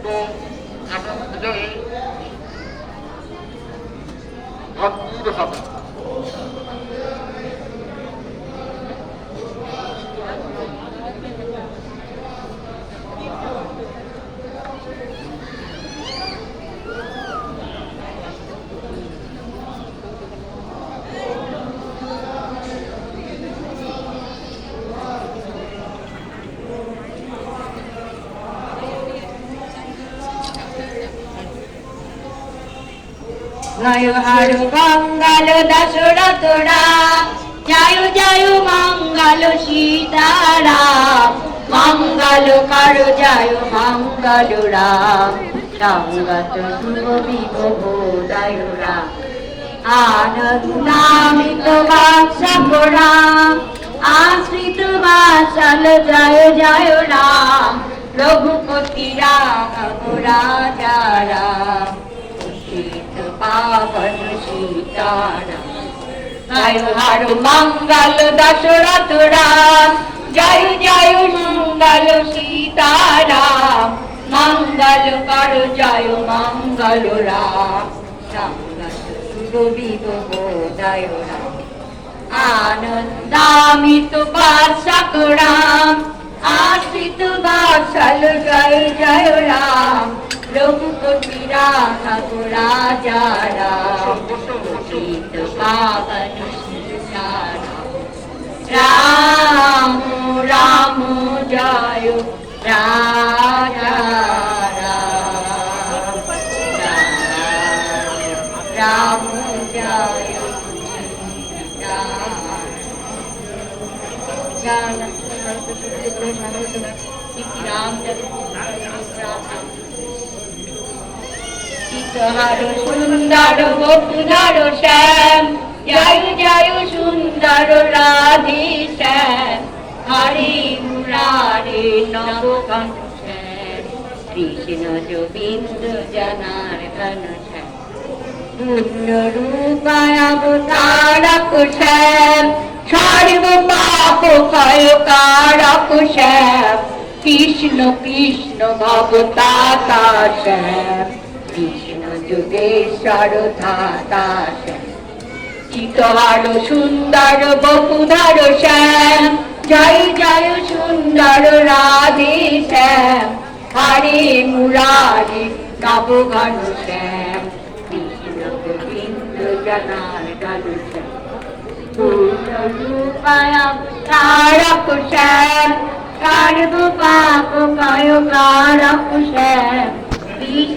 তো আনন্দ জয়ে ভক্তির হবে। জয় হর মঙ্গল দশরথ রাম, জয় জয় মঙ্গল সীতারাম, মঙ্গল কর জয় মঙ্গল রাম, সঙ্গত শুভ বিভব জয় রাম, আনন্দামিত বাৎসক রাম, আশ্রিত বাৎসল জয় জয় রাম, রঘুপতি রাম রাজা রাম, পাবন সীতারাম। জয় হর মঙ্গল দশরথ রাম, জয় জয় মঙ্গল সীতারাম, মঙ্গল কর জয় মঙ্গল রাম, সঙ্গত শুভ বিভব জয় রাম, আনন্দামিত বাৎসক রাম, আশ্রিত বাৎসল জয় জয় রাম, রঘুপতি রাম রাজা রাম, সীত পাবন সীতারাম। রাম রাম জয় রাজা রাম, রাম জয় হর সুন্দর বকুধর শ্যাম, জয় জয় সুন্দর রাধে শ্যাম, হরে মুরারে নবঘন শ্যাম, কৃষ্ণ গোবিন্দ জনার্দন শ্যাম, পূর্ণ রূপায় অবতারক শ্যাম, সর্ব পাপ ক্ষয় কারক শ্যাম, কৃষ্ণ কৃষ্ণ ভবতাতা শ্যাম, কৃষ্ণ যোগেশ্বর ধাতা শ্যাম, চিতহর সুন্দর বকুধর শ্যাম, জয় জয় সুন্দর রাধে শ্যাম, হরে মুরারি নবঘন শ্যাম, কৃষ্ণ গোবিন্দ জনার্দন শ্যাম, পূর্ণ রূপায় অবতারক শ্যাম, সর্ব পাপ ক্ষয় কারক শ্যাম,